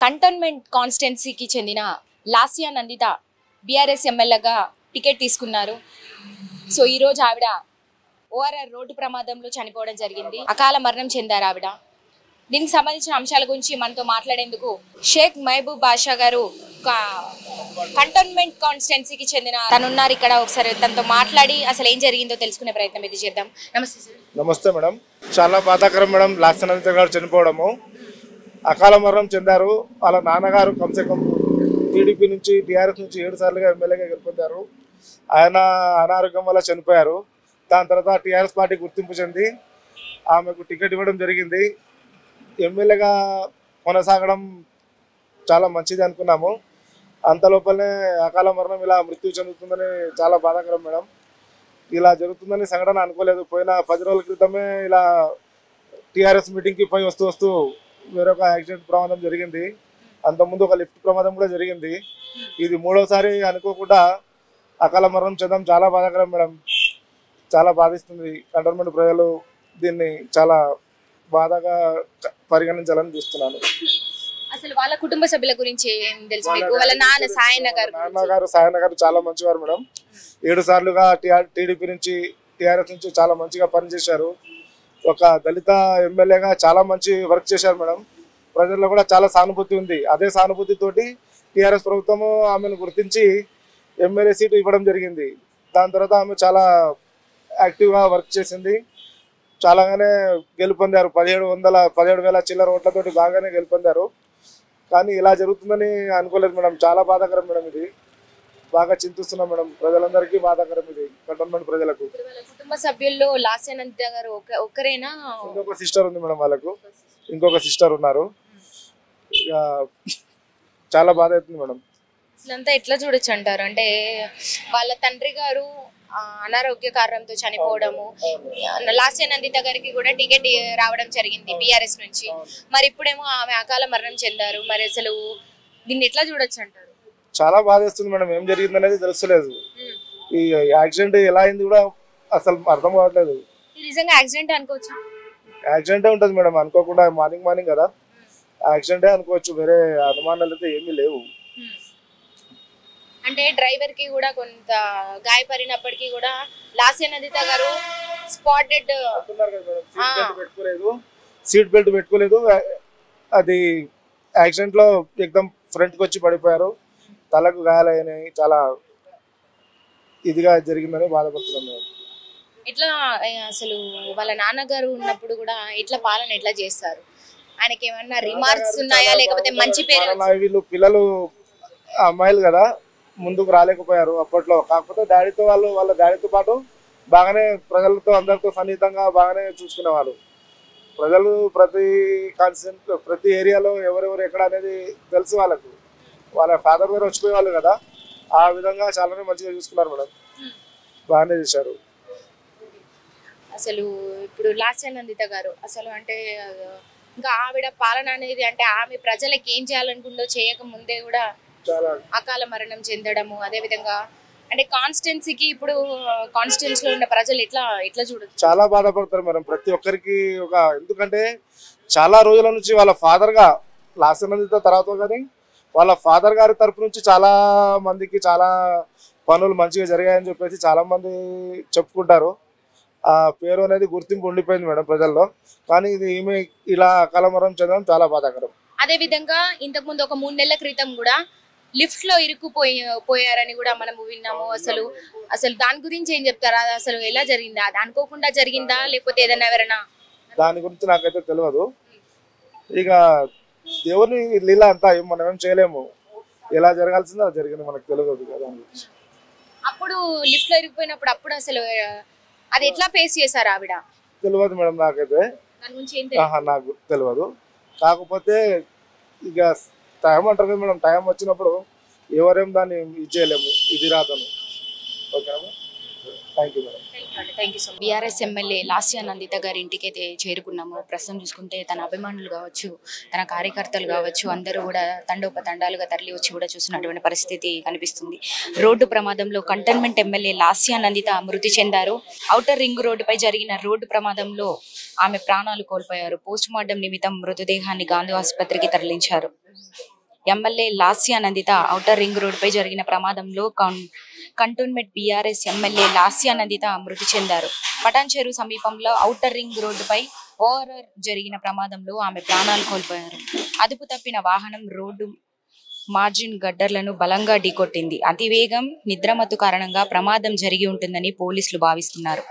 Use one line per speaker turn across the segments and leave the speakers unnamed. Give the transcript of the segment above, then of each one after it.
Cantonment కాన్స్టిట్యున్సీకి చెందిన Lasya Nanditha BRS ఎమ్మెల్యేగా టికెట్ తీసుకున్నారు. సో ఈరోజు ఆవిడ ఓఆర్ఆర్ రోడ్డు ప్రమాదంలో చనిపోవడం జరిగింది. అకాల మరణం చెందారు ఆవిడ. దీనికి సంబంధించిన అంశాల గురించి మనతో మాట్లాడేందుకు షేక్ మహబూబ్ బాషా గారు కంటోన్మెంట్ కాన్స్టిట్యున్సీకి చెందిన తనున్నారు ఇక్కడ. ఒకసారి తనతో మాట్లాడి అసలు ఏం జరిగిందో తెలుసుకునే ప్రయత్నం ఇది చేద్దాం. నమస్తే సార్.
నమస్తే మేడం. చాలా బాధాకరం మేడం, లాస్యా నందిత గారు చనిపోవడము. అకాల మరణం చెందారు. వాళ్ళ నాన్నగారు కమ్సే టీడీపీ నుంచి టీఆర్ఎస్ నుంచి 7 సార్లుగా ఎమ్మెల్యేగా గెలుపొందారు. ఆయన అనారోగ్యం వల్ల చనిపోయారు. దాని తర్వాత టీఆర్ఎస్ పార్టీ గుర్తింపు చెంది ఆమెకు టికెట్ ఇవ్వడం జరిగింది. ఎమ్మెల్యేగా కొనసాగడం చాలా మంచిది అనుకున్నాము. అంతలోపలనే అకాల మరణం ఇలా మృత్యు చెందుతుందని చాలా బాధాకరం మేడం. ఇలా జరుగుతుందని సంఘటన అనుకోలేదు. పోయిన 10 రోజుల క్రితమే ఇలా టీఆర్ఎస్ మీటింగ్కి పోయి వస్తూ వేరొక యాక్సిడెంట్ ప్రమాదం జరిగింది. అంతకుముందు ఒక లిఫ్ట్ ప్రమాదం కూడా జరిగింది. ఇది 3వసారి అనుకోకుండా అకాల మరణం చెందడం చాలా బాధాకరం మేడం. చాలా బాధిస్తుంది. కంటోన్మెంట్ ప్రజలు దీన్ని చాలా బాధగా పరిగణించాలని చూస్తున్నాను.
అసలు వాళ్ళ కుటుంబ సభ్యుల గురించి ఏం తెలుసు మీకు? వాళ్ళ నాన్నగారు
సాయన్న చాలా మంచివారు మేడం. 7 సార్లుగా టీడీపీ నుంచి టీఆర్ఎస్ నుంచి చాలా మంచిగా పనిచేశారు. ఒక దళిత ఎమ్మెల్యేగా చాలా మంచి వర్క్ చేశారు మేడం. ప్రజల్లో కూడా చాలా సానుభూతి ఉంది. అదే సానుభూతితోటి టీఆర్ఎస్ ప్రభుత్వం ఆమెను గుర్తించి ఎమ్మెల్యే సీటు ఇవ్వడం జరిగింది. దాని తర్వాత ఆమె చాలా యాక్టివ్గా వర్క్ చేసింది. చాలాగానే గెలుపొందారు. 17,000 చిల్లర ఓట్లతోటి బాగానే గెలుపొందారు. కానీ ఇలా జరుగుతుందని అనుకోలేదు మేడం. చాలా బాధాకరం మేడం. ఇది బాగా చింతిస్తున్నాం మేడం. ప్రజలందరికీ బాధాకరం ఇది, కంటోన్మెంట్ ప్రజలకు.
కుటుంబ సభ్యుల్లో లాస్యా నందిత గారు ఒక్కరేనా?
ఇంకొక సిస్టర్ ఉంది మేడం. వాళ్ళకు ఇంకొక సిస్టర్ ఉన్నారు. చాలా బాధ అవుతుంది మేడం.
అసలంతా ఎట్లా చూడొచ్చు అంటారు? అంటే వాళ్ళ తండ్రి గారు అనారోగ్య కారణంతో చనిపోవడము, లాస్యా నందిత గారికి కూడా టికెట్ రావడం జరిగింది బీఆర్ఎస్ నుంచి. మరి ఇప్పుడేమో ఆమె అకాల మరణం చెందారు. మరి అసలు దీన్ని ఎట్లా చూడొచ్చు అంటారు?
చాలా బాధేస్తుంది మేడం. ఏం జరిగింది అనేది తెలుస్తలేదు. ఈ యాక్సిడెంట్ ఎలా అయింది కూడా అసలు అర్థం కావట్లేదు.
నిజంగా యాక్సిడెంట్ అనుకోవచ్చు?
యాక్సిడెంటే ఉంటుంది మేడం. అనుకోకుండా మార్నింగ్ కదా, యాక్సిడెంటే అనుకోవచ్చు. వేరే అనుమానాలు అయితే ఏమీ లేవు.
అంటే డ్రైవర్ కి కూడా కొంత గాయపడినప్పటికీ కూడా లాస్యా నందిత గారు స్పాట్ డెడ్.
సీట్ బెల్ట్ పెట్టుకోలేదు. అది యాక్సిడెంట్ లో ఎక్దం ఫ్రంట్ కి వచ్చి పడిపోయారు. తలకు గాయాలైనాయి. చాలా ఇదిగా జరిగిందని బాధపడుతున్నాం మేము.
ఇట్లా అసలు వాళ్ళ నాన్నగారు ఉన్నప్పుడు కూడా ఇట్లా పాలన ఎట్లా చేస్తారు? ఆయనకి ఏమన్నా రిమార్క్స్ ఉన్నాయా, లేకపోతే మంచి పేరు?
వీళ్ళు పిల్లలు అమ్మాయిలు కదా, ముందుకు రాలేకపోయారు అప్పట్లో. కాకపోతే వాళ్ళ డాడీతో పాటు బాగానే ప్రజలతో అందరితో సన్నిహితంగా బాగానే చూసుకునేవారు. ప్రజలు ప్రతి ఏరియాలో ఎవరెవరు ఎక్కడ అనేది తెలుసు వాళ్ళకు. వాళ్ళ ఫాదర్ గారు వచ్చిపోయేవాళ్ళు కదా, ఆ విధంగా చాలానే మంచిగా చూసుకున్నారు మేడం. బాగానే చేశారు.
అసలు ఇప్పుడు లాస్యా నందిత గారు అసలు అంటే ఇంకా ఆవిడ పాలన అనేది అంటే ఆమె ప్రజలకు ఏం చేయాలనుకుందో చేయక ముందే కూడా అకాల మరణం చెందడము, అదే విధంగా అంటే కాన్స్టిట్యున్సీకి ఇప్పుడు కాన్స్టిట్యున్సీలో ఉన్న ప్రజలు ఎట్లా చూడొచ్చు?
చాలా బాధపడతారు మేడం. ప్రతి ఒక్కరికి ఎందుకంటే చాలా రోజుల నుంచి వాళ్ళ ఫాదర్ గా లాస్యా నందిత తర్వాత కానీ వాళ్ళ ఫాదర్ గారి తరపు నుంచి చాలా మందికి చాలా పనులు మంచిగా జరిగాయని చెప్పేసి చాలా మంది చెప్పుకుంటారు. ఆ పేరు అనేది గుర్తింపు ఉండిపోయింది మేడం ప్రజల్లో. కానీ ఇది ఈమె ఇలా అకాల మరణం చెందడం చాలా బాధాకరం.
అదే విధంగా ఇంతకు ముందు ఒక 3 నెలల క్రితం కూడా లిఫ్ట్ లో పోయారని కూడా మనం విన్నాము. అసలు దాని గురించి ఏం చెప్తారా? అసలు ఎలా జరిగిందా? అది అనుకోకుండా జరిగిందా, లేకపోతే ఏదైనా ఎవరైనా?
దాని గురించి నాకైతే తెలియదు. ఇక దేవుని లీలా అంతా మనం ఏం చేయలేము. ఎలా జరగాల్సిందో అది జరిగింది, మనకు తెలియదు కదా.
అప్పుడు లిఫ్ట్ లో ఇరిగిపోయినప్పుడు అప్పుడు అసలు అది ఎట్లా ఫేస్ చేశారు ఆవిడ?
తెలియదు మేడం నాకైతే.
దాని గురించి ఏం తెలియదు.
నాకు తెలియదు. కాకపోతే ఇక టైం అంటారు కదా మేడం, టైం వచ్చినప్పుడు ఎవరేం దాన్ని ఇది చేయలేము. ఇది రాతను. ఓకేనా? Thank you madam.
Thank you so much. BRS MLA Lasya Nanditha గారి ఇంటికి అయితే చేరుకున్నాము. ప్రస్తుతం చూసుకుంటే తన అభిమానులు కావచ్చు, తన కార్యకర్తలు కావచ్చు, అందరూ కూడా తండోపతండాలుగా తరలి వచ్చి కూడా చూసినటువంటి పరిస్థితి కనిపిస్తుంది. రోడ్డు ప్రమాదంలో కంటోన్మెంట్ ఎమ్మెల్యే లాస్యా నందిత మృతి చెందారు. ఔటర్ రింగ్ రోడ్డుపై జరిగిన రోడ్డు ప్రమాదంలో ఆమె ప్రాణాలు కోల్పోయారు. పోస్ట్ మార్టం నిమిత్తం మృతదేహాన్ని గాంధీ ఆసుపత్రికి తరలించారు. MLA Lasya Nanditha outer ring రోడ్డుపై జరిగిన ప్రమాదంలో cantonment BRS MLA Lasya Nanditha మృతి చెందారు. పటాన్చెరు సమీపంలో ఔటర్ రింగ్ రోడ్డుపై ఓఆర్ఆర్ జరిగిన ప్రమాదంలో ఆమె ప్రాణాలు కోల్పోయారు. అదుపు తప్పిన వాహనం రోడ్డు మార్జిన్ గడ్డర్లను బలంగా ఢీకొట్టింది. అతివేగం, నిద్రమత్తు కారణంగా ప్రమాదం జరిగి ఉంటుందని పోలీసులు భావిస్తున్నారు.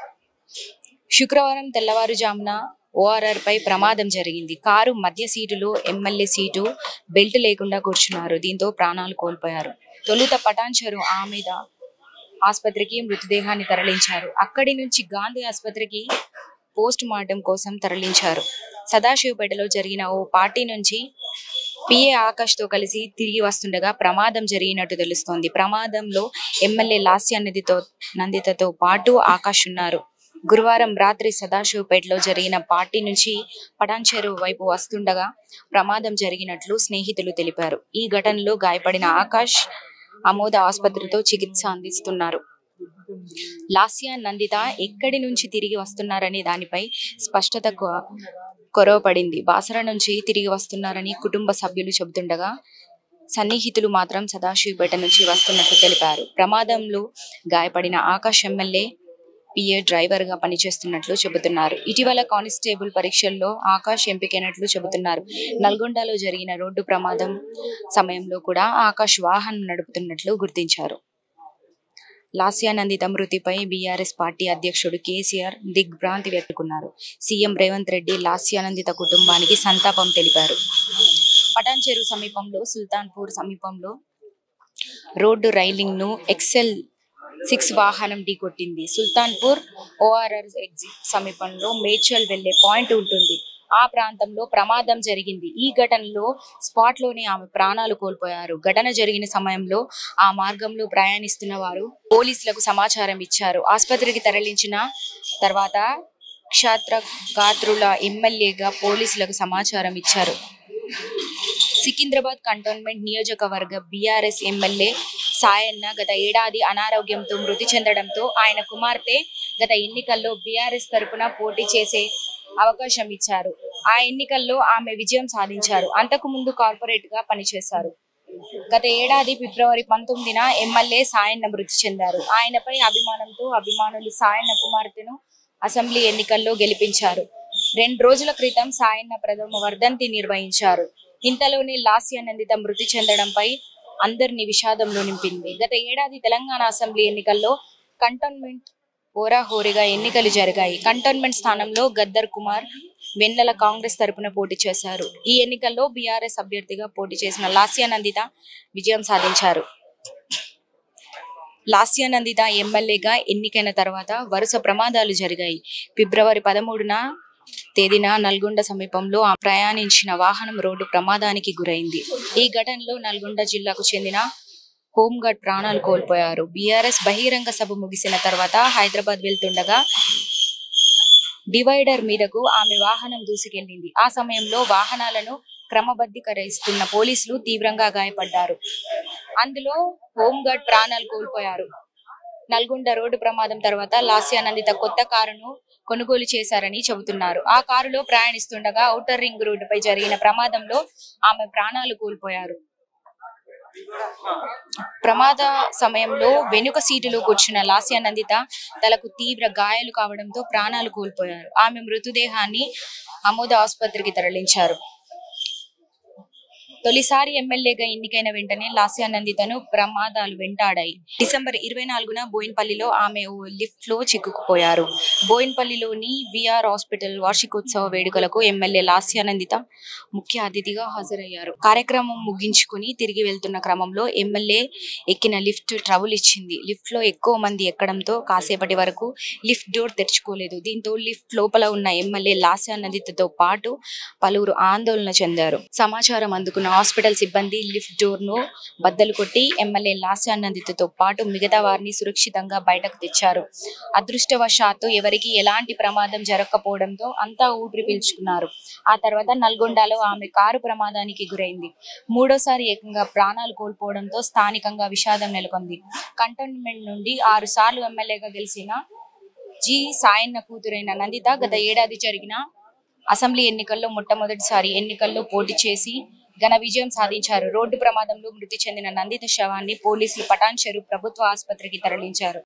శుక్రవారం తెల్లవారుజామున ఓఆర్ఆర్ పై ప్రమాదం జరిగింది. కారు మధ్య సీటులో ఎమ్మెల్యే సీటు బెల్ట్ లేకుండా కూర్చున్నారు. దీంతో ప్రాణాలు కోల్పోయారు. తొలుత పటాన్చెరు ఆమెద ఆసుపత్రికి మృతదేహాన్ని తరలించారు. అక్కడి నుంచి గాంధీ ఆసుపత్రికి పోస్ట్ మార్టం కోసం తరలించారు. సదాశివపేటలో జరిగిన ఓ పార్టీ నుంచి పిఏ ఆకాష్ తో కలిసి తిరిగి వస్తుండగా ప్రమాదం జరిగినట్టు తెలుస్తోంది. ప్రమాదంలో ఎమ్మెల్యే లాస్యా నందితతో పాటు ఆకాష్ ఉన్నారు. గురువారం రాత్రి సదాశివపేటలో జరిగిన పార్టీ నుంచి పటాన్చెరు వైపు వస్తుండగా ప్రమాదం జరిగినట్లు స్నేహితులు తెలిపారు. ఈ ఘటనలో గాయపడిన ఆకాష్ అమోద ఆసుపత్రితో చికిత్స అందిస్తున్నారు. లాస్యా నందిత ఎక్కడి నుంచి తిరిగి వస్తున్నారనే దానిపై స్పష్టత కొరవపడింది. బాసర నుంచి తిరిగి వస్తున్నారని కుటుంబ సభ్యులు చెబుతుండగా సన్నిహితులు మాత్రం సదాశివపేట నుంచి వస్తున్నట్లు తెలిపారు. ప్రమాదంలో గాయపడిన ఆకాష్ ఎమ్మెల్యే పిఏ డ్రైవర్ గా పనిచేస్తున్నట్లు చెబుతున్నారు. ఇటీవల కానిస్టేబుల్ పరీక్షల్లో ఆకాష్ ఎంపికైనట్లు చెబుతున్నారు. నల్గొండలో జరిగిన రోడ్డు ప్రమాదం సమయంలో కూడా ఆకాష్ వాహనం నడుపుతున్నట్లు గుర్తించారు. లాస్యా నందిత మృతిపై బీఆర్ఎస్ పార్టీ అధ్యక్షుడు కేసీఆర్ దిగ్భ్రాంతి వ్యక్తపరిచారు. సీఎం రేవంత్ రెడ్డి లాస్యా నందిత కుటుంబానికి సంతాపం తెలిపారు. పటాన్చెరు సమీపంలో సుల్తాన్పూర్ సమీపంలో రోడ్డు రైలింగ్ ను XL6 వాహనం ఢీకొట్టింది. సుల్తాన్పూర్ ఓఆర్ఆర్ ఎగ్జిట్ సమీపంలో మేడ్చల్ వెళ్లే పాయింట్ ఉంటుంది. ఆ ప్రాంతంలో ప్రమాదం జరిగింది. ఈ ఘటనలో స్పాట్ లోనే ఆమె ప్రాణాలు కోల్పోయారు. ఘటన జరిగిన సమయంలో ఆ మార్గంలో ప్రయాణిస్తున్న వారు పోలీసులకు సమాచారం ఇచ్చారు. ఆసుపత్రికి తరలించిన తర్వాత క్షతగాత్రుల ఎమ్మెల్యేగా పోలీసులకు సమాచారం ఇచ్చారు. సికింద్రాబాద్ కంటోన్మెంట్ నియోజకవర్గ బీఆర్ఎస్ ఎమ్మెల్యే సాయన్న గత ఏడాది అనారోగ్యంతో మృతి చెందడంతో ఆయన కుమార్తె గత ఎన్నికల్లో బీఆర్ఎస్ తరపున పోటీ చేసే అవకాశం ఇచ్చారు. ఆ ఎన్నికల్లో ఆమె విజయం సాధించారు. అంతకు ముందు కార్పొరేట్ గా పనిచేశారు. గత ఏడాది ఫిబ్రవరి 19న ఎమ్మెల్యే సాయన్న మృతి చెందారు. ఆయనపై అభిమానంతో అభిమానులు సాయన్న కుమార్తెను అసెంబ్లీ ఎన్నికల్లో గెలిపించారు. 2 రోజుల క్రితం సాయన్న ప్రథమ వర్ధంతి నిర్వహించారు. ఇంతలోనే లాస్యా నందిత మృతి చెందడంపై అందరినీ విషాదంలో నింపింది. గత ఏడాది తెలంగాణ అసెంబ్లీ ఎన్నికల్లో కంటోన్మెంట్ హోరాహోరీగా ఎన్నికలు జరిగాయి. కంటోన్మెంట్ స్థానంలో గద్దర్ కుమార్ వెన్నెల కాంగ్రెస్ తరపున పోటీ చేశారు. ఈ ఎన్నికల్లో బీఆర్ఎస్ అభ్యర్థిగా పోటీ చేసిన లాస్యా నందిత విజయం సాధించారు. లాస్యా నందిత ఎమ్మెల్యేగా ఎన్నికైన తర్వాత వరుస ప్రమాదాలు జరిగాయి. ఫిబ్రవరి 13న నల్గొండ సమీపంలో ప్రయాణించిన వాహనం రోడ్డు ప్రమాదానికి గురైంది. ఈ ఘటనలో నల్గొండ జిల్లాకు చెందిన హోంగార్డ్ ప్రాణాలు కోల్పోయారు. బీఆర్ఎస్ బహిరంగ సభ ముగిసిన తర్వాత హైదరాబాద్ వెళ్తుండగా డివైడర్ మీదకు ఆమె వాహనం దూసుకెళ్లింది. ఆ సమయంలో వాహనాలను క్రమబద్ధీకరిస్తున్న పోలీసులు తీవ్రంగా గాయపడ్డారు. అందులో హోంగార్డ్ ప్రాణాలు కోల్పోయారు. నల్గొండ రోడ్డు ప్రమాదం తర్వాత లాస్యా నందిత కొత్త కారును కొనుగోలు చేశారని చెబుతున్నారు. ఆ కారులో ప్రయాణిస్తుండగా ఔటర్ రింగ్ రోడ్డుపై జరిగిన ప్రమాదంలో ఆమె ప్రాణాలు కోల్పోయారు. ప్రమాద సమయంలో వెనుక సీటులో కూర్చున్న లాస్యా నందిత తలకు తీవ్ర గాయాలు కావడంతో ప్రాణాలు కోల్పోయారు. ఆమె మృతదేహాన్ని అమోద ఆసుపత్రికి తరలించారు. తొలిసారి ఎమ్మెల్యేగా ఎన్నికైన వెంటనే లాస్యా నందితను ప్రమాదాలు వెంటాడాయి. డిసెంబర్ 24న బోయిన్పల్లిలో ఆమె ఓ లిఫ్ట్ లో చిక్కుకుపోయారు. బోయిన్పల్లిలోని విఆర్ హాస్పిటల్ వార్షికోత్సవ వేడుకలకు ఎమ్మెల్యే లాస్యా నందిత ముఖ్య అతిథిగా హాజరయ్యారు. కార్యక్రమం ముగించుకుని తిరిగి వెళ్తున్న క్రమంలో ఎమ్మెల్యే ఎక్కిన లిఫ్ట్ ట్రబుల్ ఇచ్చింది. లిఫ్ట్ లో ఎక్కువ మంది ఎక్కడంతో కాసేపటి వరకు లిఫ్ట్ డోర్ తెరుచుకోలేదు. దీంతో లిఫ్ట్ లోపల ఉన్న ఎమ్మెల్యే లాస్యా నందితతో పాటు పలువురు ఆందోళన చెందారు. సమాచారం అందుకున్న హాస్పిటల్ సిబ్బంది లిఫ్ట్ డోర్ ను బద్దలు కొట్టి ఎమ్మెల్యే లాస్యా నందితతో పాటు మిగతా వారిని సురక్షితంగా బయటకు తెచ్చారు. అదృష్టవశాత్తు ఎవరికి ఎలాంటి ప్రమాదం జరగకపోవడంతో అంతా ఊపిరి పీల్చుకున్నారు. ఆ తర్వాత నల్గొండలో ఆమె కారు ప్రమాదానికి గురైంది. మూడోసారి ఏకంగా ప్రాణాలు కోల్పోవడంతో స్థానికంగా విషాదం నెలకొంది. కంటోన్మెంట్ నుండి 6 సార్లు ఎమ్మెల్యేగా గెలిచిన సాయన్న కూతురైన నందిత గత ఏడాది జరిగిన అసెంబ్లీ ఎన్నికల్లో మొట్టమొదటిసారి ఎన్నికల్లో పోటీ చేసి ఘన విజయం సాధించారు. రోడ్డు ప్రమాదంలో మృతి చెందిన నందిత శవాన్ని పోలీసులు పటాన్ చెరు ప్రభుత్వ ఆసుపత్రికి తరలించారు.